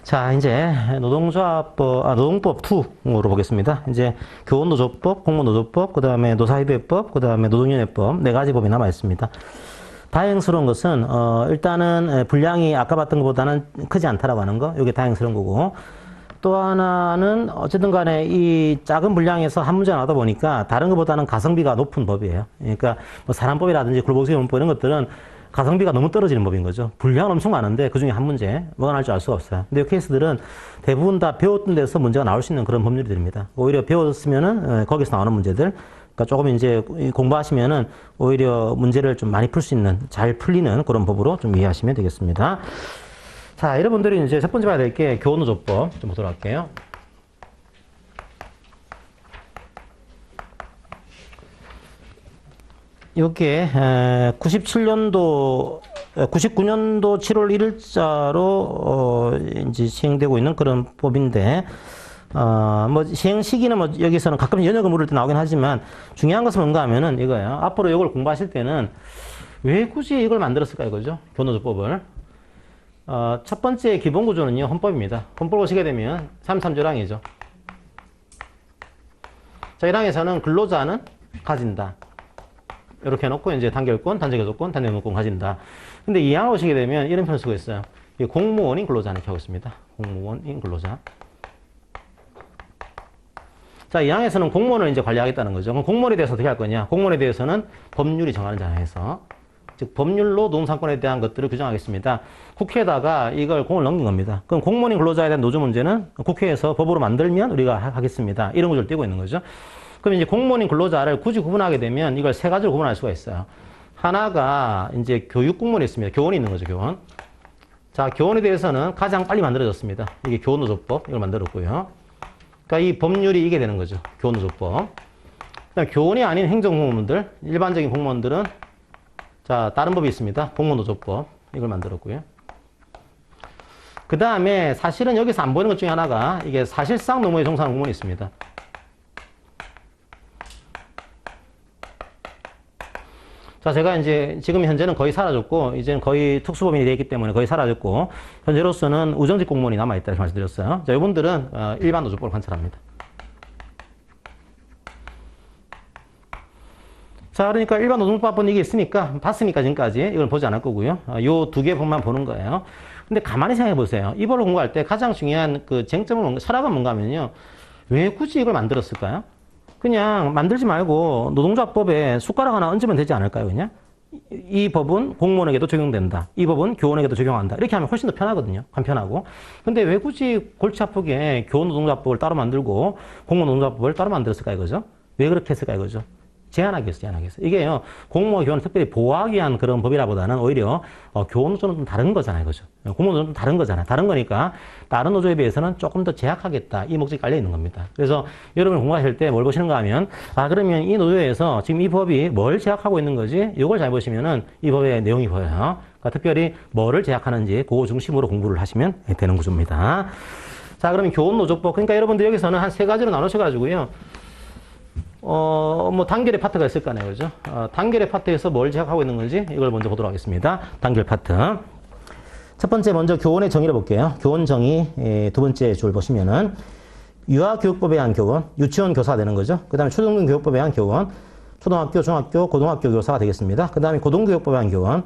자, 이제 노동법 2으로 보겠습니다. 이제 교원노조법, 공무노조법, 그 다음에 노사협의회법, 그 다음에 노동위원회법 네 가지 법이 남아 있습니다. 다행스러운 것은 일단은 분량이 아까 봤던 것보다는 크지 않다라고 하는 거, 이게 다행스러운 거고, 또 하나는 어쨌든 간에 이 작은 분량에서 한 문제가 나오다 보니까 다른 것보다는 가성비가 높은 법이에요. 그러니까 뭐 사람법이라든지 굴복수의문법 이런 것들은 가성비가 너무 떨어지는 법인 거죠. 분량은 엄청 많은데 그중에 한 문제 뭐가 나올지 알 수가 없어요. 근데 이 케이스들은 대부분 다 배웠던 데서 문제가 나올 수 있는 그런 법률들입니다. 오히려 배웠으면은 거기서 나오는 문제들, 그러니까 조금 이제 공부하시면은 오히려 문제를 좀 많이 풀 수 있는, 잘 풀리는 그런 법으로 좀 이해하시면 되겠습니다. 자, 여러분들이 이제 첫 번째 봐야 될 게 교원노조법 좀 보도록 할게요. 이게 99년도 7월 1일자로 이제 시행되고 있는 그런 법인데, 뭐 시행 시기는 뭐 여기서는 가끔 연역을 물을 때 나오긴 하지만 중요한 것은 뭔가 하면은 이거예요. 앞으로 이걸 공부하실 때는 왜 굳이 이걸 만들었을까 이거죠. 교원노조법을. 첫 번째 기본 구조는요, 헌법입니다. 헌법을 보시게 되면 33조 1항이죠. 자, 1항에서는 근로자는 가진다. 이렇게 해놓고 이제 단결권, 단적여조권, 단결권을 가진다. 근데 2항을 보시게 되면 이런 표현을 쓰고 있어요. 공무원인 근로자 이렇게 하고 있습니다. 공무원인 근로자. 자, 2항에서는 공무원을 이제 관리하겠다는 거죠. 그럼 공무원에 대해서 어떻게 할 거냐? 공무원에 대해서는 법률이 정하는 장에서, 즉 법률로 노동상권에 대한 것들을 규정하겠습니다. 국회에다가 이걸 공을 넘긴 겁니다. 그럼 공무원인 근로자에 대한 노조 문제는 국회에서 법으로 만들면 우리가 하겠습니다. 이런 구조를 띄고 있는 거죠. 그럼 이제 공무원인 근로자를 굳이 구분하게 되면 이걸 세 가지로 구분할 수가 있어요. 하나가 이제 교육공무원이 있습니다. 교원이 있는 거죠, 교원. 자, 교원에 대해서는 가장 빨리 만들어졌습니다. 이게 교원노조법, 이걸 만들었고요. 그러니까 이 법률이 이게 되는 거죠. 교원노조법. 그다음 교원이 아닌 행정공무원들, 일반적인 공무원들은 자, 다른 법이 있습니다. 공무노조법, 이걸 만들었고요. 그 다음에 사실은 여기서 안 보이는 것 중에 하나가 이게 사실상 노무에 종사하는 공무원이 있습니다. 자, 제가 이제 지금 현재는 거의 사라졌고, 이제는 거의 특수법인이 되어 있기 때문에 거의 사라졌고, 현재로서는 우정직 공무원이 남아있다 이렇게 말씀드렸어요. 자, 이분들은 일반 노조법을 관찰합니다. 자, 그러니까 일반 노동법은 이게 있으니까, 봤으니까 지금까지 이걸 보지 않을 거고요. 요 두 개 법만 보는 거예요. 근데 가만히 생각해 보세요. 이 법을 공부할 때 가장 중요한 그 쟁점은, 철학은 뭔가 하면요. 왜 굳이 이걸 만들었을까요? 그냥 만들지 말고 노동조합법에 숟가락 하나 얹으면 되지 않을까요, 그냥? 이 법은 공무원에게도 적용된다. 이 법은 교원에게도 적용한다. 이렇게 하면 훨씬 더 편하거든요. 간편하고. 근데 왜 굳이 골치 아프게 교원 노동조합법을 따로 만들고 공무원 노동조합법을 따로 만들었을까 이거죠? 왜 그렇게 했을까 이거죠? 제한하겠어. 이게요, 공무원 교원을 특별히 보호하기 위한 그런 법이라보다는 오히려 교원 노조는 좀 다른 거잖아요, 그죠? 공무원 노조는 좀 다른 거잖아요. 다른 거니까 다른 노조에 비해서는 조금 더 제약하겠다, 이 목적이 깔려 있는 겁니다. 그래서 여러분 공부하실 때 뭘 보시는가 하면, 그러면 이 노조에서 지금 이 법이 뭘 제약하고 있는 거지? 이걸 잘 보시면은 이 법의 내용이 보여요. 그러니까 특별히 뭐를 제약하는지 그거 중심으로 공부를 하시면 되는 구조입니다. 자, 그러면 교원 노조법. 그러니까 여러분들 여기서는 한 세 가지로 나누셔가지고요. 뭐, 단결의 파트가 있을 거 아니에요, 그죠? 단결의 파트에서 뭘 제약하고 있는 건지 이걸 먼저 보도록 하겠습니다. 단결 파트. 첫 번째 먼저 교원의 정의를 볼게요. 교원 정의 두 번째 줄 보시면은 유아교육법에 의한 교원, 유치원 교사가 되는 거죠. 그 다음에 초등교육법에 의한 교원, 초등학교, 중학교, 고등학교 교사가 되겠습니다. 그 다음에 고등교육법에 의한 교원,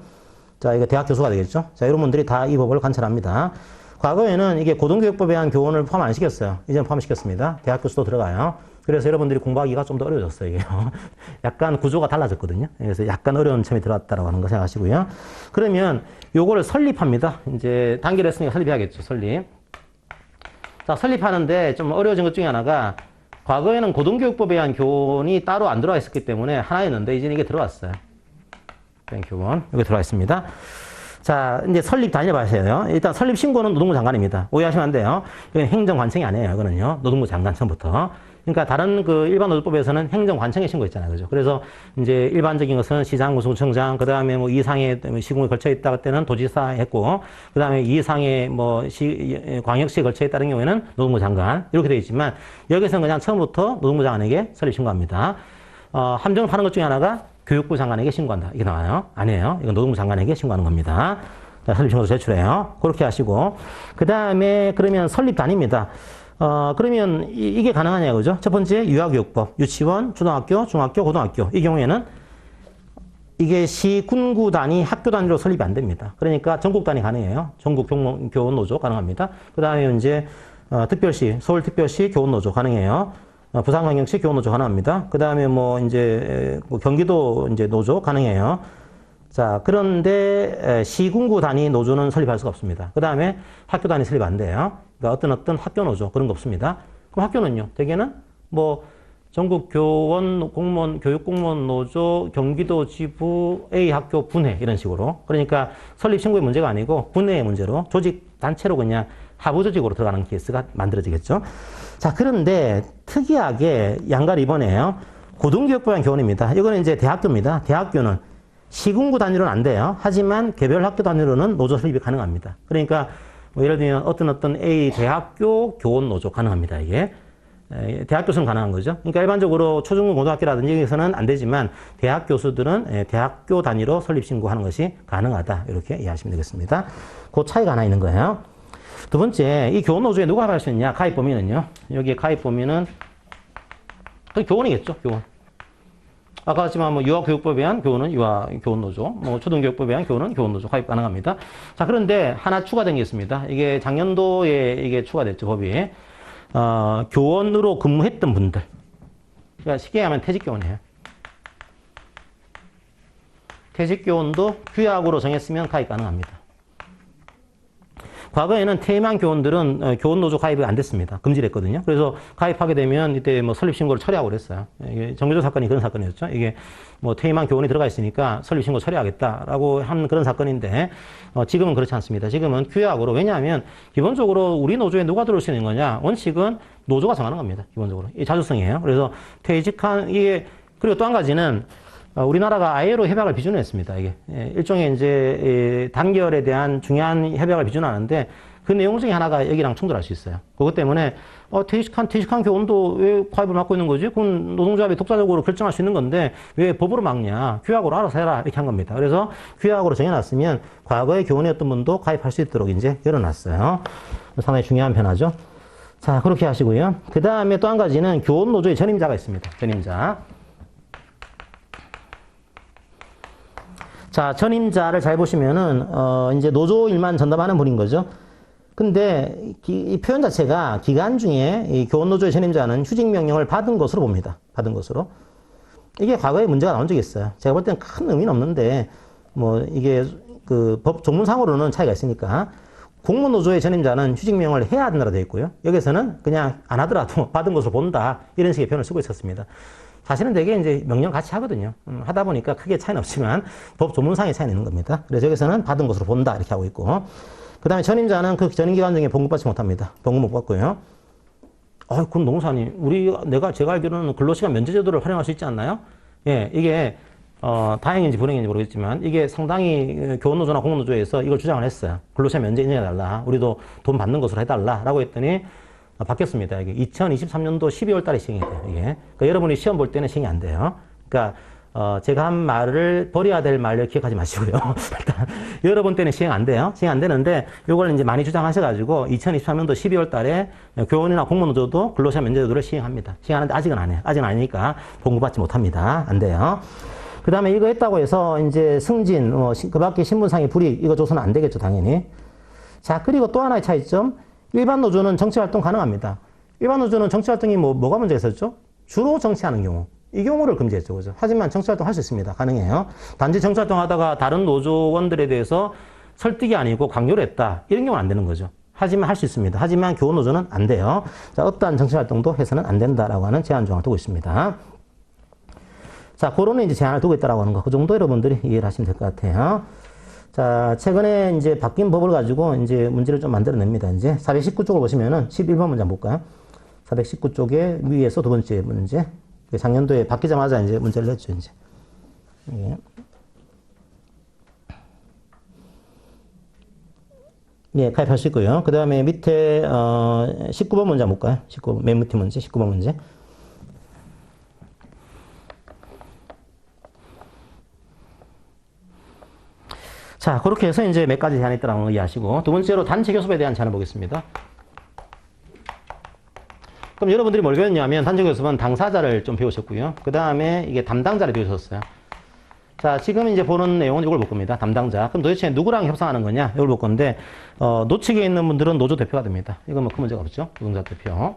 자, 이거 대학 교수가 되겠죠. 자, 이런 분들이 다 이 법을 관찰합니다. 과거에는 이게 고등교육법에 의한 교원을 포함 안 시켰어요. 이제는 포함시켰습니다. 대학 교수도 들어가요. 그래서 여러분들이 공부하기가 좀 더 어려워졌어요, 이게요. 약간 구조가 달라졌거든요. 그래서 약간 어려운 점이 들어왔다라고 하는 거 생각하시고요. 그러면 요거를 설립합니다. 이제 단결했으니까 설립해야겠죠, 설립. 자, 설립하는데 좀 어려워진 것 중에 하나가, 과거에는 고등교육법에 의한 교원이 따로 안 들어와 있었기 때문에 하나였는데 이제는 이게 들어왔어요. 교원, 여기 들어와 있습니다. 자, 이제 설립 다녀봐세요. 일단 설립 신고는 노동부 장관입니다. 오해하시면 안 돼요. 이건 행정관청이 아니에요, 이거는요. 노동부 장관 처음부터. 그러니까 다른 그 일반 노조법에서는 행정관청에 신고했잖아요, 그죠? 그래서 이제 일반적인 것은 시장, 구청장, 그 다음에 뭐 이상의 시군에 걸쳐 있다 그때는 도지사 했고, 그 다음에 이상의 뭐 광역시에 걸쳐 있다는 경우에는 노동부 장관 이렇게 되어 있지만 여기서는 그냥 처음부터 노동부 장관에게 설립 신고합니다. 함정을 파는 것 중에 하나가 교육부 장관에게 신고한다. 이게 나와요? 아니에요. 이건 노동부 장관에게 신고하는 겁니다. 자, 설립신고서 제출해요. 그렇게 하시고. 그 다음에 그러면 설립단입니다. 그러면 이게 가능하냐, 그죠? 첫 번째, 유아교육법. 유치원, 초등학교, 중학교, 고등학교. 이 경우에는 이게 시, 군구 단위, 학교 단위로 설립이 안 됩니다. 그러니까 전국 단위 가능해요. 전국 교원 노조 가능합니다. 그 다음에 이제 특별시, 서울특별시 교원 노조 가능해요. 부산광역시 교원 노조 가능합니다. 그 다음에 뭐 이제 경기도 이제 노조 가능해요. 자, 그런데 시군구 단위 노조는 설립할 수가 없습니다. 그 다음에 학교 단위 설립 안 돼요. 그러니까 어떤 학교 노조 그런 거 없습니다. 그럼 학교는요? 대개는 뭐 전국 교원 공무원 교육 공무원 노조 경기도 지부 A 학교 분회 이런 식으로. 그러니까 설립 신고의 문제가 아니고 분회의 문제로 조직 단체로 그냥 하부 조직으로 들어가는 케이스가 만들어지겠죠. 자, 그런데 특이하게 양갈 이번에요. 고등교육부랑 교원입니다. 이거는 이제 대학교입니다. 대학교는 시군구 단위로는 안 돼요. 하지만 개별 학교 단위로는 노조 설립이 가능합니다. 그러니까 뭐 예를 들면 어떤 A 대학교 교원 노조 가능합니다. 이게 대학 교수는 가능한 거죠. 그러니까 일반적으로 초중고 고등학교라든지 여기서는 안 되지만 대학 교수들은 대학교 단위로 설립 신고하는 것이 가능하다. 이렇게 이해하시면 되겠습니다. 그 차이가 하나 있는 거예요. 두 번째, 이 교원 노조에 누가 할 수 있냐? 가입 범위는요. 여기 가입 범위는 교원이겠죠. 교원. 아까 했지만 뭐 유아교육법에 의한 교원은 유아교원노조, 뭐 초등교육법에 의한 교원은 교원노조 가입 가능합니다. 자, 그런데 하나 추가된 게 있습니다. 이게 작년도에 이게 추가됐죠, 법이. 교원으로 근무했던 분들. 그러니까 쉽게 하면 퇴직교원이에요. 퇴직교원도 규약으로 정했으면 가입 가능합니다. 과거에는 퇴임한 교원들은 교원노조 가입이 안 됐습니다. 금지를 했거든요. 그래서 가입하게 되면 이때 뭐 설립신고를 처리하고 그랬어요. 이게 정교조 사건이 그런 사건이었죠. 이게 뭐 퇴임한 교원이 들어가 있으니까 설립신고 처리하겠다라고 한 그런 사건인데, 지금은 그렇지 않습니다. 지금은 규약으로. 왜냐하면 기본적으로 우리 노조에 누가 들어올 수 있는 거냐? 원칙은 노조가 정하는 겁니다. 기본적으로. 이 자주성이에요. 그래서 퇴직한, 이게, 그리고 또 한 가지는 우리나라가 ILO 협약을 비준했습니다. 이게 일종의 이제 단결에 대한 중요한 협약을 비준하는데 그 내용 중에 하나가 여기랑 충돌할 수 있어요. 그것 때문에 퇴직한 교원도 왜 가입을 막고 있는 거지? 그건 노동조합이 독자적으로 결정할 수 있는 건데 왜 법으로 막냐? 규약으로 알아서 해라 이렇게 한 겁니다. 그래서 규약으로 정해놨으면 과거의 교원이었던 분도 가입할 수 있도록 이제 열어놨어요. 상당히 중요한 변화죠. 자, 그렇게 하시고요. 그 다음에 또 한 가지는 교원 노조의 전임자가 있습니다. 전임자. 자, 전임자를 잘 보시면은, 이제 노조 일만 전담하는 분인 거죠. 근데 이 표현 자체가 기간 중에 이 교원노조의 전임자는 휴직명령을 받은 것으로 봅니다. 받은 것으로. 이게 과거에 문제가 나온 적이 있어요. 제가 볼 때는 큰 의미는 없는데, 뭐, 이게 그 법 조문상으로는 차이가 있으니까. 공무노조의 전임자는 휴직명령을 해야 된다고 되어 있고요. 여기서는 그냥 안 하더라도 받은 것으로 본다. 이런 식의 표현을 쓰고 있었습니다. 사실은 되게 이제 명령 같이 하거든요. 하다 보니까 크게 차이는 없지만 법 조문상의 차이는 있는 겁니다. 그래서 여기서는 받은 것으로 본다 이렇게 하고 있고, 그 다음에 전임자는 그 전임기간 중에 봉급받지 못합니다. 봉급 못 받고요. 그럼 노무사님, 제가 알기로는 근로시간 면제제도를 활용할 수 있지 않나요? 예, 이게 다행인지 불행인지 모르겠지만 이게 상당히 교원노조나 공무노조에서 이걸 주장을 했어요. 근로시간 면제 인정해달라. 우리도 돈 받는 것으로 해달라라고 했더니 바뀌었습니다. 이게 2023년도 12월 달에 시행이 돼요. 이게. 그러니까 여러분이 시험 볼 때는 시행이 안 돼요. 그러니까 제가 한 말을 버려야 될 말을 기억하지 마시고요. 일단 여러분 때는 시행 안 돼요. 시행 안 되는데 이걸 이제 많이 주장하셔가지고 2023년도 12월 달에 교원이나 공무노조도 근로시간 면제제도를 시행합니다. 시행하는데 아직은 안 해요. 아직은 아니니까 봉급받지 못합니다. 안 돼요. 그 다음에 이거 했다고 해서 이제 승진, 그 밖에 신분상의 불이익 이거 줘서는 안 되겠죠, 당연히. 자, 그리고 또 하나의 차이점. 일반 노조는 정치활동 가능합니다. 일반 노조는 정치활동이 뭐가 문제가 있었죠? 주로 정치하는 경우. 이 경우를 금지했죠. 그죠? 하지만 정치활동 할 수 있습니다. 가능해요. 단지 정치활동 하다가 다른 노조원들에 대해서 설득이 아니고 강요를 했다. 이런 경우는 안 되는 거죠. 하지만 할 수 있습니다. 하지만 교원노조는 안 돼요. 자, 어떠한 정치활동도 해서는 안 된다라고 하는 제한 조항을 두고 있습니다. 자, 그거는 이제 제한을 두고 있다라고 하는 거. 그 정도 여러분들이 이해를 하시면 될 것 같아요. 자, 최근에 이제 바뀐 법을 가지고 이제 문제를 좀 만들어냅니다. 이제 419쪽을 보시면은 11번 문제 한번 볼까요? 419쪽에 위에서 두 번째 문제. 작년도에 바뀌자마자 이제 문제를 냈죠, 이제. 예. 예, 가입할 수 있고요. 그 다음에 밑에, 19번 문제 한번 볼까요? 19번, 맨 밑에 문제, 19번 문제. 자, 그렇게 해서 이제 몇 가지 제한이 있다는 걸 이해하시고, 두 번째로 단체 교섭에 대한 제한을 보겠습니다. 그럼 여러분들이 뭘 배웠냐면, 단체 교섭은 당사자를 좀 배우셨고요. 그 다음에 이게 담당자를 배우셨어요. 자, 지금 이제 보는 내용은 이걸 볼 겁니다. 담당자. 그럼 도대체 누구랑 협상하는 거냐? 이걸 볼 건데, 노측에 있는 분들은 노조 대표가 됩니다. 이건 뭐 큰 문제가 없죠. 노동자 대표.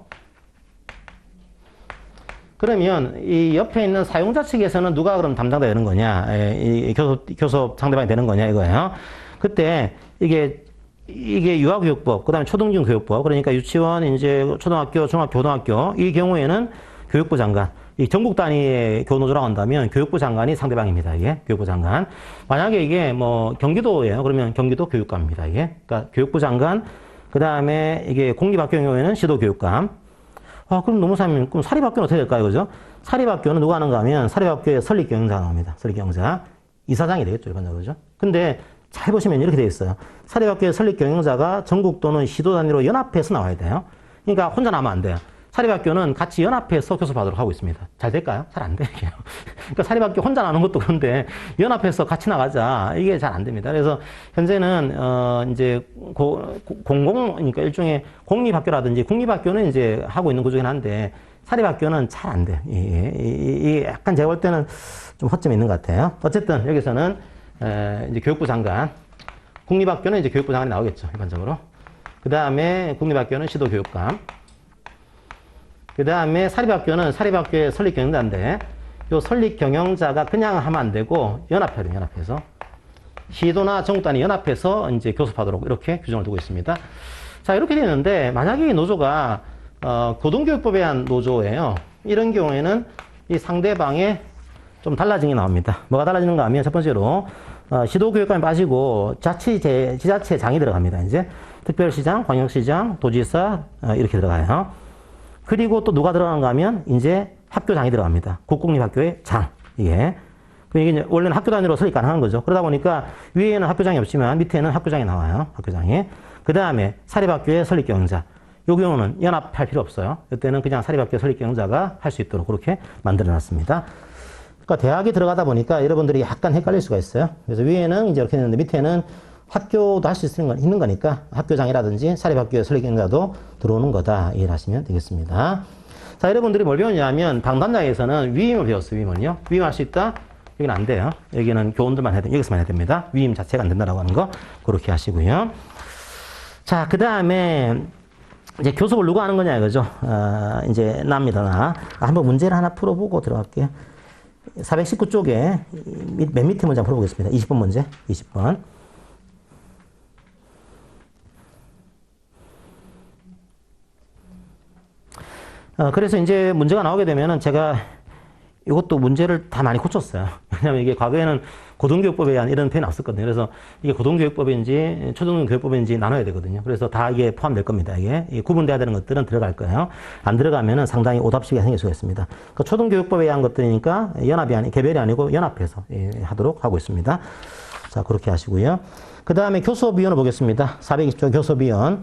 그러면 이 옆에 있는 사용자 측에서는 누가 그럼 담당자가 되는 거냐? 이 교섭 상대방이 되는 거냐? 이거예요. 그때 이게 유아교육법, 그 다음에 초등교육법, 그러니까 유치원, 이제 초등학교, 중학교, 고등학교, 이 경우에는 교육부 장관, 이 전국 단위의 교노조라고 한다면 교육부 장관이 상대방입니다. 이게 교육부 장관. 만약에 이게 뭐 경기도예요. 그러면 경기도 교육감입니다. 이게. 그러니까 교육부 장관, 그 다음에 이게 공립학교의 경우에는 시도교육감. 그럼 노무사님, 그럼 사립학교는 어떻게 될까요? 그죠? 사립학교는 누가 하는가 하면 사립학교에 설립경영자가 나옵니다. 설립경영자. 이사장이 되겠죠. 일반적으로. 그죠? 근데 잘 보시면 이렇게 되어 있어요. 사립학교의 설립경영자가 전국 또는 시도 단위로 연합해서 나와야 돼요. 그러니까 혼자 나오면 안 돼요. 사립학교는 같이 연합해서 교섭하도록 하고 있습니다. 잘 될까요? 잘 안 돼요. 그러니까 사립학교 혼자 나오는 것도 그런데 연합해서 같이 나가자. 이게 잘 안 됩니다. 그래서 현재는 이제 그러니까 일종의 공립학교라든지 국립학교는 이제 하고 있는 구조긴 한데 사립학교는 잘 안 돼요. 약간 제가 볼 때는 좀 허점이 있는 것 같아요. 어쨌든 여기서는 이제 교육부 장관, 국립학교는 이제 교육부 장관이 나오겠죠. 일반적으로. 그 다음에 국립학교는 시도교육감. 그 다음에 사립학교는 사립학교의 설립경영자인데 요 설립경영자가 그냥 하면 안 되고 연합해야 돼요. 연합해서. 시도나 전국 단위 연합해서 이제 교섭하도록 이렇게 규정을 두고 있습니다. 자, 이렇게 되는데 만약에 이 노조가 고등교육법에 의한 노조예요. 이런 경우에는 이 상대방의 좀 달라진 게 나옵니다. 뭐가 달라지는가 하면 첫 번째로 시도교육감이 빠지고 지자체장이 들어갑니다. 이제 특별시장, 광역시장, 도지사 이렇게 들어가요. 그리고 또 누가 들어가는가 하면 이제 학교장이 들어갑니다. 국공립학교의 장. 이게. 이게 이제 원래는 학교 단위로 설립 가능한 거죠. 그러다 보니까 위에는 학교장이 없지만 밑에는 학교장이 나와요. 학교장이. 그 다음에 사립학교의 설립경영자. 요 경우는 연합할 필요 없어요. 이때는 그냥 사립학교 설립경영자가 할 수 있도록 그렇게 만들어 놨습니다. 그러니까 대학에 들어가다 보니까 여러분들이 약간 헷갈릴 수가 있어요. 그래서 위에는 이제 이렇게 했는데 밑에는 학교도 할 수 있는 거니까 학교장이라든지 사립학교의 설립경영자도 들어오는 거다. 이해를 하시면 되겠습니다. 자, 여러분들이 뭘 배웠냐면 방담자에서는 위임을 배웠어요. 위임은요. 위임할 수 있다? 여기는 안 돼요. 여기는 교원들만 해야 됩니다. 여기서만 해야 됩니다. 위임 자체가 안 된다라고 하는 거 그렇게 하시고요. 자, 그 다음에 이제 교섭을 누가 하는 거냐 이거죠. 이제 납니다. 나. 한번 문제를 하나 풀어보고 들어갈게요. 419쪽에 맨 밑에 문제 한번 풀어보겠습니다. 20번 문제. 20번. 그래서 이제 문제가 나오게 되면은 제가 이것도 문제를 다 많이 고쳤어요. 왜냐면 이게 과거에는 고등교육법에 의한 이런 표현이 없었거든요. 그래서 이게 고등교육법인지 초등교육법인지 나눠야 되거든요. 그래서 다 이게 포함될 겁니다. 이게 구분돼야 되는 것들은 들어갈 거예요. 안 들어가면은 상당히 오답식이 생길 수가 있습니다. 그러니까 초등교육법에 의한 것들이니까 개별이 아니고 연합해서 하도록 하고 있습니다. 자, 그렇게 하시고요. 그 다음에 교섭위원을 보겠습니다. 420조 교섭위원.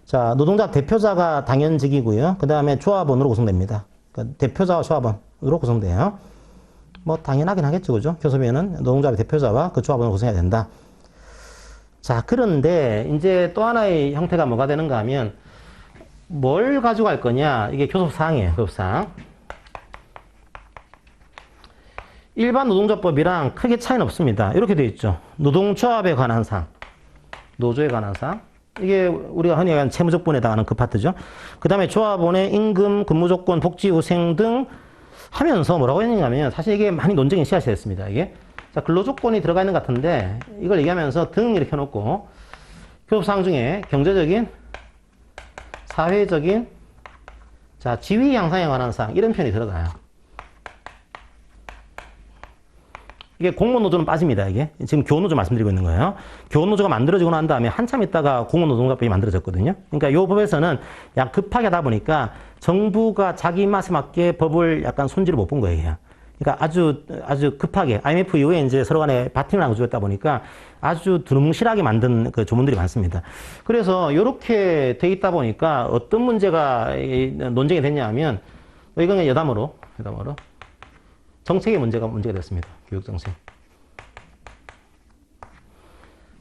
자, 노동자 대표자가 당연직이고요. 그 다음에 조합원으로 구성됩니다. 그러니까 대표자와 조합원으로 구성돼요. 뭐 당연하긴 하겠죠, 그죠? 교섭위원은 노동자의 대표자와 그 조합원으로 구성해야 된다. 자, 그런데 이제 또 하나의 형태가 뭐가 되는가 하면 뭘 가지고 갈 거냐? 이게 교섭사항이에요, 교섭사항. 일반 노동조합법이랑 크게 차이는 없습니다. 이렇게 되어 있죠. 노동조합에 관한 사항, 노조에 관한 사항. 이게 우리가 흔히 얘기하는 채무조건에 해당하는 그 파트죠. 그 다음에 조합원의 임금, 근무조건, 복지후생 등 하면서 뭐라고 했냐면 사실 이게 많이 논쟁의 씨앗이 됐습니다. 이게. 자, 근로조건이 들어가 있는 것 같은데 이걸 얘기하면서 등 이렇게 해놓고 교섭사항 중에 경제적인, 사회적인, 자, 지위 향상에 관한 사항 이런 표현이 들어가요. 이게 공무노조는 빠집니다, 이게. 지금 교노조 말씀드리고 있는 거예요. 교노조가 만들어지고 난 다음에 한참 있다가 공무노동조합법이 만들어졌거든요. 그러니까 이 법에서는 약 급하게 하다 보니까 정부가 자기 입맛에 맞게 법을 약간 손질을 못 본 거예요. 그러니까 아주 급하게 IMF 이후에 이제 서로 간에 바팅을 안 구조했다 보니까 아주 두루뭉실하게 만든 그 조문들이 많습니다. 그래서 이렇게 돼 있다 보니까 어떤 문제가 논쟁이 됐냐 하면 이건 여담으로. 정책의 문제가 됐습니다. 교육정책.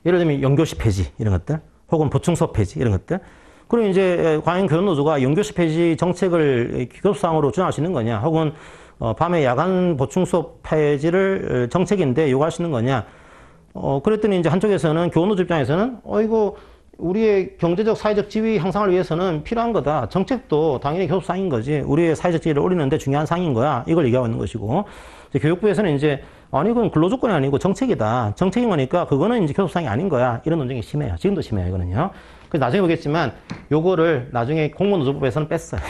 예를 들면 연교시 폐지 이런 것들, 혹은 보충수업 폐지 이런 것들. 그리고 이제 과연 교원노조가 연교시 폐지 정책을 교섭사항으로 주장할 수 있는 거냐, 혹은 밤에 야간 보충수업 폐지를 정책인데 요구할 수 있는 거냐. 그랬더니 이제 한쪽에서는 교원노조 입장에서는 이거 우리의 경제적 사회적 지위 향상을 위해서는 필요한 거다. 정책도 당연히 교섭사항인 거지. 우리의 사회적 지위를 올리는데 중요한 사항인 거야. 이걸 얘기하고 있는 것이고, 이제 교육부에서는 이제 아니 그건 근로조건이 아니고 정책이다. 정책인 거니까 그거는 이제 교섭사항이 아닌 거야. 이런 논쟁이 심해요. 지금도 심해요. 이거는요. 그래서 나중에 보겠지만 요거를 나중에 공무노조법에서는 뺐어요.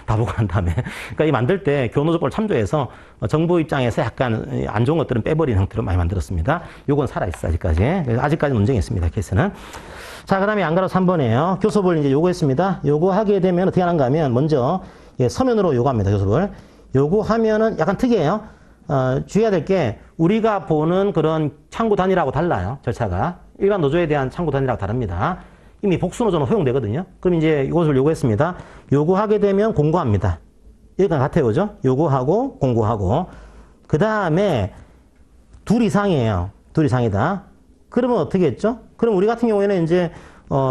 다 보고 난 다음에. 그러니까 이 만들 때 교원노조법을 참조해서 정부 입장에서 약간 안 좋은 것들은 빼버리는 형태로 많이 만들었습니다. 요건 살아있어 아직까지. 아직까지 논쟁이 있습니다. 케이스는. 자, 그 다음에 안가로 3번이에요. 교섭을 이제 요구했습니다. 요구하게 되면 어떻게 하는가 하면 먼저 서면으로 요구합니다. 교섭을. 요구하면은 약간 특이해요. 주의해야 될 게 우리가 보는 그런 창구 단위라고 달라요. 절차가. 일반 노조에 대한 창구 단위라고 다릅니다. 이미 복수노조는 허용되거든요. 그럼 이제 이것을 요구했습니다. 요구하게 되면 공고합니다. 여기가 같아요. 그죠? 요구하고 공고하고. 그 다음에 둘 이상이에요. 둘 이상이다. 그러면 어떻게 했죠? 그럼 우리 같은 경우에는 이제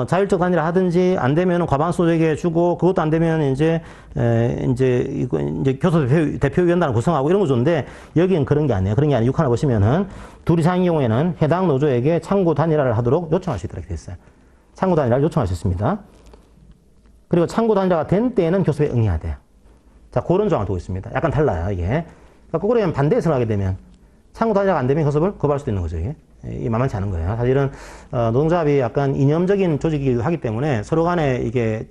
자율적 단일화 하든지 안 되면 과반수 노조에게 주고, 그것도 안 되면 이제 교섭 대표위원단을 구성하고 이런 거 좋은데, 여기는 그런 게 아니에요. 그런 게 아니에요. 6하나 보시면은 둘 이상인 경우에는 해당 노조에게 창구 단일화를 하도록 요청할 수 있도록 되어 있어요. 창구 단일화를 요청할 수 있습니다. 그리고 창구 단일화가 된 때에는 교섭에 응해야 돼요. 자, 그런 조항을 두고 있습니다. 약간 달라요, 이게. 그러니까 거꾸로 반대해서 하게 되면 창구 단일화가 안 되면 교섭을 거부할 수도 있는 거죠, 이게. 이게 만만치 않은 거예요. 사실은 노동조합이 약간 이념적인 조직이기도 하기 때문에 서로 간에 이게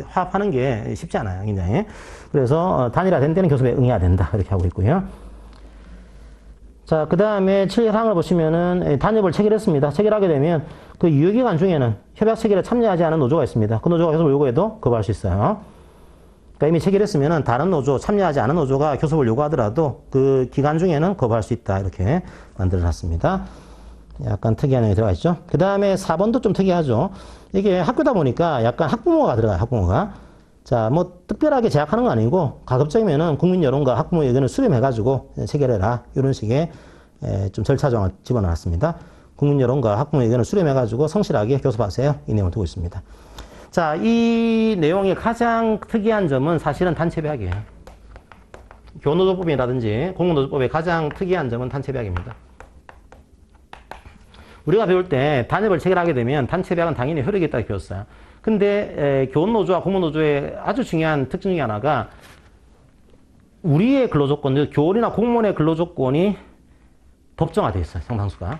화합하는 게 쉽지 않아요, 굉장히. 그래서 단일화된 때는 교섭에 응해야 된다, 이렇게 하고 있고요. 자, 그 다음에 7항을 보시면은 단협을 체결했습니다. 체결하게 되면 그 유효기간 중에는 협약 체결에 참여하지 않은 노조가 있습니다. 그 노조가 교섭을 요구해도 거부할 수 있어요. 그러니까 이미 체결했으면은 다른 노조, 참여하지 않은 노조가 교섭을 요구하더라도 그 기간 중에는 거부할 수 있다. 이렇게 만들어놨습니다. 약간 특이한 내용이 들어가 있죠. 그 다음에 4번도 좀 특이하죠. 이게 학교다 보니까 약간 학부모가 들어가요, 학부모가. 자, 뭐 특별하게 제약하는 건 아니고 가급적이면은 국민 여론과 학부모 의견을 수렴해가지고 체결해라. 이런 식의 좀 절차 조항을 집어넣었습니다. 국민 여론과 학부모 의견을 수렴해가지고 성실하게 교섭하세요. 이 내용을 두고 있습니다. 자, 이 내용의 가장 특이한 점은 사실은 단체배약이에요. 교노조법이라든지 공무노조법의 가장 특이한 점은 단체배약입니다. 우리가 배울 때 단협을 체결하게 되면 단체배약은 당연히 효력이 있다고 배웠어요. 근데 교원노조와 공무노조의 아주 중요한 특징 중에 하나가 우리의 근로조건, 교원이나 공무원의 근로조건이 법정화되어 있어요. 상당수가.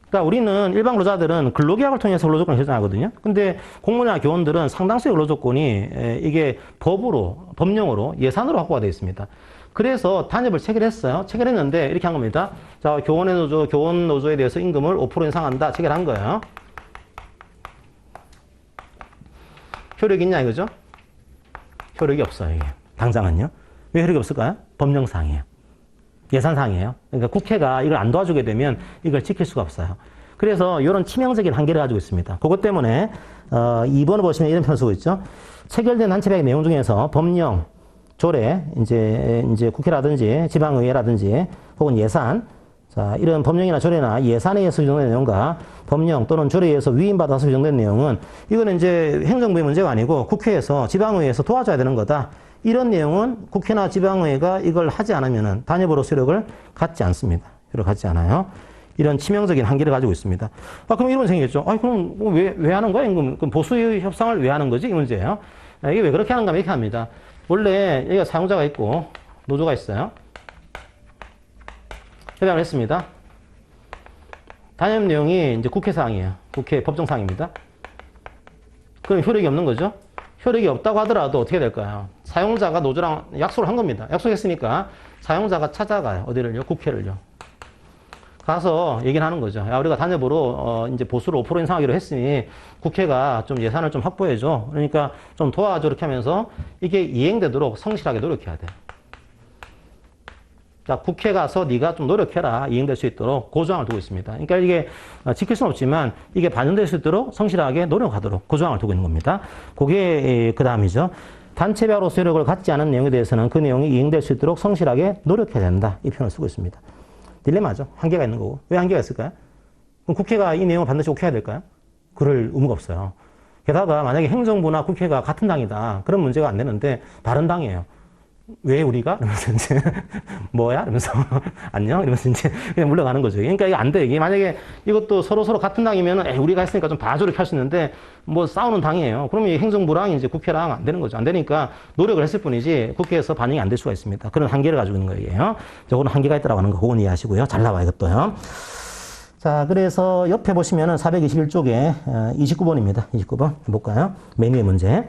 그러니까 우리는 일반 근로자들은 근로계약을 통해서 근로조건을 결정하거든요. 근데 공무원이나 교원들은 상당수의 근로조건이 이게 법으로, 법령으로, 예산으로 확보가 되어 있습니다. 그래서 단협을 체결했어요. 체결했는데 이렇게 한 겁니다. 자, 교원의 노조, 교원 노조에 대해서 임금을 5% 인상한다. 체결한 거예요. 효력이 있냐 이거죠? 효력이 없어요, 이게. 당장은요. 왜 효력이 없을까요? 법령상이에요. 예산상이에요. 그러니까 국회가 이걸 안 도와주게 되면 이걸 지킬 수가 없어요. 그래서 이런 치명적인 한계를 가지고 있습니다. 그것 때문에 2번을 보시면 이런 표현을 쓰고 있죠. 체결된 단체배약 내용 중에서 법령, 조례, 이제 국회라든지 지방의회라든지 혹은 예산, 자, 이런 법령이나 조례나 예산에 의해서 규정된 내용과 법령 또는 조례에 의해서 위임받아서 규정된 내용은 이거는 이제 행정부의 문제가 아니고 국회에서 지방의회에서 도와줘야 되는 거다. 이런 내용은 국회나 지방의회가 이걸 하지 않으면 단협으로서 효력을 갖지 않습니다. 효력을 갖지 않아요. 이런 치명적인 한계를 가지고 있습니다. 그럼 이런 생기겠죠. 그럼 왜 하는 거야? 그럼 보수 협상을 왜 하는 거지? 이 문제예요. 이게 왜 그렇게 하는가 하면 이렇게 합니다. 원래 여기가 사용자가 있고 노조가 있어요. 협약을 했습니다. 단협 내용이 이제 국회 사항이에요. 국회 법정 사항입니다. 그럼 효력이 없는 거죠. 효력이 없다고 하더라도 어떻게 될까요? 사용자가 노조랑 약속을 한 겁니다. 약속했으니까 사용자가 찾아가요. 어디를요? 국회를요. 가서 얘기를 하는 거죠. 야, 우리가 단협으로 이제 보수를 5% 인상하기로 했으니 국회가 좀 예산을 좀 확보해줘. 그러니까 좀 도와줘. 이렇게 하면서 이게 이행되도록 성실하게 노력해야 돼. 자, 국회 가서 네가 좀 노력해라. 이행될 수 있도록 그 조항을 두고 있습니다. 그러니까 이게 지킬 수는 없지만 이게 반영될 수 있도록 성실하게 노력하도록 그 조항을 두고 있는 겁니다. 그게 그 다음이죠. 단체배약으로서 효력을 갖지 않은 내용에 대해서는 그 내용이 이행될 수 있도록 성실하게 노력해야 된다. 이 표현을 쓰고 있습니다. 딜레마죠. 한계가 있는 거고. 왜 한계가 있을까요? 그럼 국회가 이 내용을 반드시 옳게 해야 될까요? 그럴 의무가 없어요. 게다가 만약에 행정부나 국회가 같은 당이다. 그런 문제가 안 되는데 다른 당이에요. 왜 우리가? 이러면서 이제 뭐야? 이러면서 안녕? 이러면서 이제 그냥 물러가는 거죠. 그러니까 이게 안 돼. 이게 만약에 이것도 서로 같은 당이면은 우리가 했으니까 좀 봐주를 할 수 있는데 뭐 싸우는 당이에요. 그러면 행정부랑 이제 국회랑 안 되는 거죠. 안 되니까 노력을 했을 뿐이지 국회에서 반영이 안 될 수가 있습니다. 그런 한계를 가지고 있는 거예요. 저거는 한계가 있다라고 하는 거. 그건 이해하시고요. 잘 나와요, 이것도요. 자, 그래서 옆에 보시면은 421쪽에 29번입니다. 29번. 볼까요? 메뉴의 문제.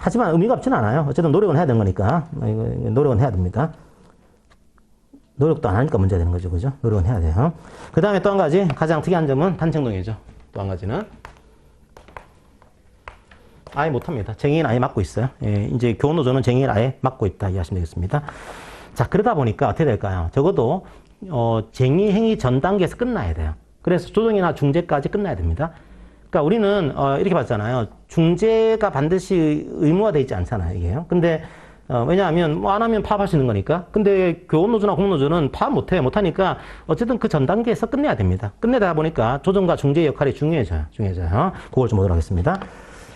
하지만 의미가 없진 않아요. 어쨌든 노력은 해야 되는 거니까. 노력은 해야 됩니다. 노력도 안 하니까 문제가 되는 거죠. 그죠? 노력은 해야 돼요. 그 다음에 또 한 가지 가장 특이한 점은 단층동이죠. 또 한 가지는. 아예 못합니다. 쟁의인 아예 막고 있어요. 예, 이제 교원노조는 쟁의인 아예 막고 있다 이해하시면 되겠습니다. 자, 그러다 보니까 어떻게 될까요? 적어도 쟁의 행위 전 단계에서 끝나야 돼요. 그래서 조정이나 중재까지 끝나야 됩니다. 그러니까 우리는 이렇게 봤잖아요. 중재가 반드시 의무화되어 있지 않잖아요. 이게요. 근데 왜냐하면 뭐 안 하면 파업할 수 있는 거니까. 근데 교원노조나 공노조는 파업 못해요. 못하니까 어쨌든 그 전 단계에서 끝내야 됩니다. 끝내다 보니까 조정과 중재의 역할이 중요해져요. 그걸 좀 보도록 하겠습니다.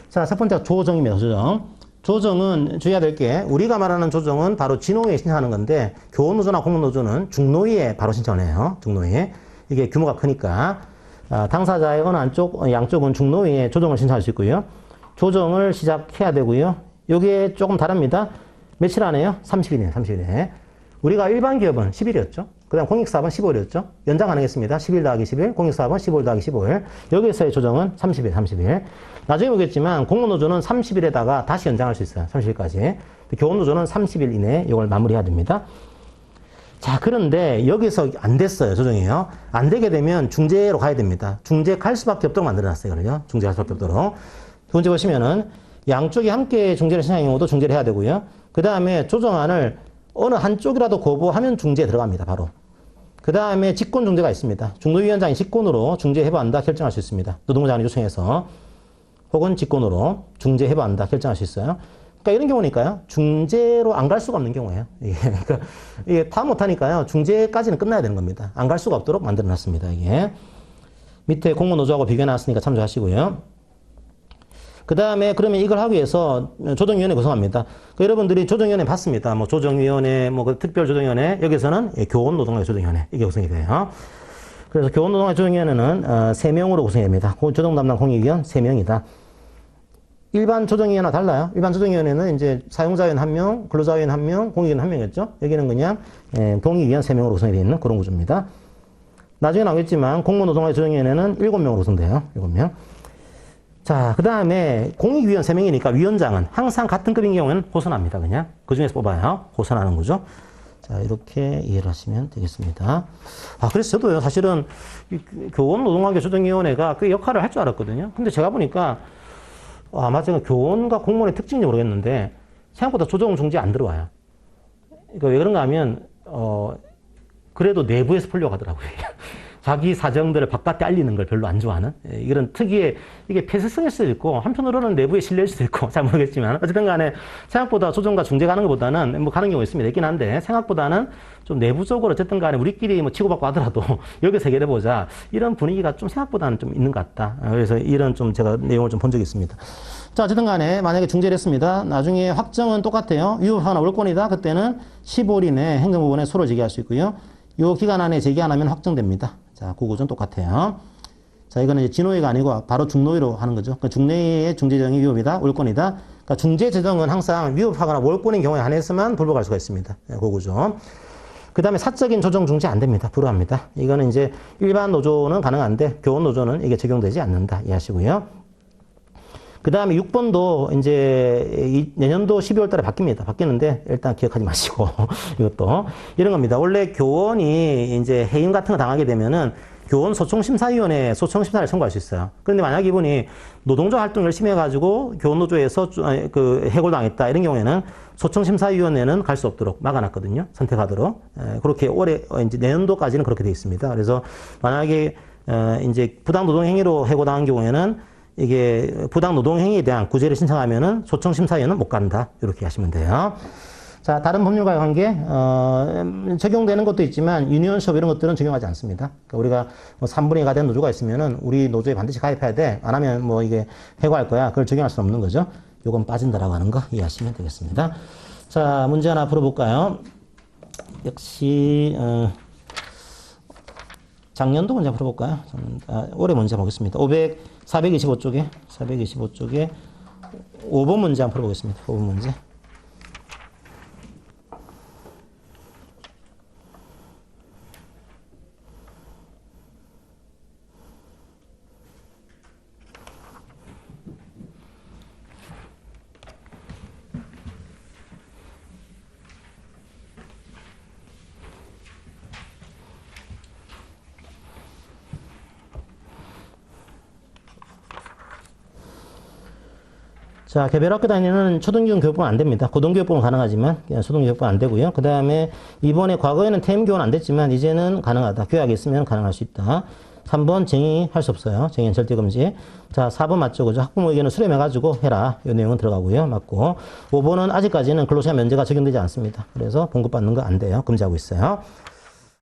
자, 첫 번째가 조정입니다. 조정. 조정은 주의해야 될 게 우리가 말하는 조정은 바로 진호위에 신청하는 건데 교원노조나 공노조는 중노위에 바로 신청을 해요. 중노위에. 이게 규모가 크니까. 당사자의 어느 양쪽은 중노위에 조정을 신청할 수 있고요. 조정을 시작해야 되고요. 요게 조금 다릅니다. 며칠 안에요? 30일이네요. 30일에. 우리가 일반 기업은 10일이었죠. 그 다음 공익사업은 15일이었죠. 연장 가능했습니다. 10일 더하기 10일, 공익사업은 15일 더하기 15일. 여기에서의 조정은 30일. 나중에 보겠지만 공무노조는 30일에다가 다시 연장할 수 있어요. 30일까지. 교원노조는 30일 이내에 이걸 마무리해야 됩니다. 자, 그런데 여기서 안 됐어요. 조정이요. 안 되게 되면 중재로 가야 됩니다. 중재 갈 수밖에 없도록 만들어놨어요. 그래요. 중재 갈 수밖에 없도록. 두 번째 보시면은 양쪽이 함께 중재를 신청한 경우도 중재를 해야 되고요. 그 다음에 조정안을 어느 한쪽이라도 거부하면 중재에 들어갑니다. 바로. 그 다음에 직권 중재가 있습니다. 중노위원장이 직권으로 중재 해부한다 결정할 수 있습니다. 노동부장이 요청해서 혹은 직권으로 중재 해부한다 결정할 수 있어요. 그러니까 이런 경우니까요. 중재로 안 갈 수가 없는 경우예요. 그러니까 이게 다 못하니까요. 중재까지는 끝나야 되는 겁니다. 안 갈 수가 없도록 만들어놨습니다. 이게 밑에 공무노조하고 비교해놨으니까 참조하시고요. 그 다음에 그러면 이걸 하기 위해서 조정위원회 구성합니다. 여러분들이 조정위원회 봤습니다. 뭐 조정위원회, 뭐 그 특별조정위원회, 여기서는 교원노동위 조정위원회 이게 구성이 돼요. 그래서 교원노동위 조정위원회는 3명으로 구성이 됩니다. 조정 담당 공익위원 3명이다. 일반 조정위원회와 달라요. 일반 조정위원회는 이제 사용자위원 1명, 근로자위원 1명, 공익위원 1명이었죠. 여기는 그냥 동의위원 3명으로 구성이 되어 있는 그런 구조입니다. 나중에 나오겠지만 공무노동위 조정위원회는 7명으로 구성돼요. 7명. 자, 그 다음에 공익위원 3명이니까 위원장은 항상 같은 급인 경우에는 호선합니다. 그냥. 그 중에서 뽑아요. 호선하는 거죠. 자, 이렇게 이해를 하시면 되겠습니다. 그래서 저도요, 사실은 교원노동관계 조정위원회가 그 역할을 할 줄 알았거든요. 근데 제가 보니까 아마 제가 교원과 공무원의 특징인지 모르겠는데 생각보다 조정 중재 안 들어와요. 그러니까 왜 그런가 하면 그래도 내부에서 풀려고 하더라고요. 자기 사정들을 바깥에 알리는 걸 별로 안 좋아하는 이런 특유의 이게 폐쇄성일 수도 있고 한편으로는 내부에 실려일 수도 있고 잘 모르겠지만 어쨌든 간에 생각보다 조정과 중재 가는 것보다는 뭐 가는 경우 있습니다. 있긴 한데 생각보다는 좀 내부적으로 어쨌든 간에 우리끼리 뭐 치고받고 하더라도 여기서 해결해보자 이런 분위기가 좀 생각보다는 좀 있는 것 같다. 그래서 이런 좀 제가 내용을 좀 본 적이 있습니다. 자, 어쨌든 간에 만약에 중재를 했습니다. 나중에 확정은 똑같아요. 위법하거나 월권이다. 그때는 15일 이내 행정부원에 소를 제기할 수 있고요. 요 기간 안에 제기 안 하면 확정됩니다. 자, 그 구조는 똑같아요. 자, 이거는 이제 진호위가 아니고 바로 중노위로 하는 거죠. 그러니까 중내의 중재정이 위법이다, 월권이다. 그러니까 중재 재정은 항상 위법하거나 월권인 경우에 한해서만 불복할 수가 있습니다. 그 구조. 그 다음에 사적인 조정 중재 안 됩니다. 불허합니다. 이거는 이제 일반 노조는 가능한데 교원 노조는 이게 적용되지 않는다. 이해하시고요. 그 다음에 6번도 이제 내년도 12월 달에 바뀝니다. 바뀌는데 일단 기억하지 마시고 이것도 이런 겁니다. 원래 교원이 이제 해임 같은 거 당하게 되면은 교원 소총심사위원회에 소총심사를 청구할 수 있어요. 그런데 만약 이분이 노동조 활동 열심히 해가지고 교원노조에서 그 해고당했다 이런 경우에는 소총심사위원회는 갈 수 없도록 막아놨거든요. 선택하도록. 그렇게 올해 이제 내년도까지는 그렇게 돼 있습니다. 그래서 만약에 이제 부당노동 행위로 해고당한 경우에는 이게 부당 노동 행위에 대한 구제를 신청하면은 소청 심사위원은 못 간다. 이렇게 하시면 돼요. 자, 다른 법률과의 관계, 적용되는 것도 있지만, 유니언 수업 이런 것들은 적용하지 않습니다. 그러니까 우리가 뭐 3분의 2가 된 노조가 있으면은, 우리 노조에 반드시 가입해야 돼. 안 하면 뭐 이게 해고할 거야. 그걸 적용할 수는 없는 거죠. 요건 빠진다라고 하는 거 이해하시면 되겠습니다. 자, 문제 하나 풀어볼까요? 역시, 작년도 문제 풀어볼까요? 올해 문제 보겠습니다. 425쪽에, 425쪽에 5번 문제 한번 풀어보겠습니다. 5번 문제. 자, 개별학교 다니는 초등교원 교육부는 안 됩니다. 고등교육부는 가능하지만 초등교육부는 안 되고요. 그 다음에 이번에 과거에는 태임교원 안 됐지만 이제는 가능하다. 교약이 있으면 가능할 수 있다. 3번 쟁의할 수 없어요. 쟁의는 절대 금지. 자, 4번 맞죠? 그죠? 학부모 의견을 수렴해가지고 해라. 이 내용은 들어가고요. 맞고. 5번은 아직까지는 근로시간 면제가 적용되지 않습니다. 그래서 봉급받는 거 안 돼요. 금지하고 있어요.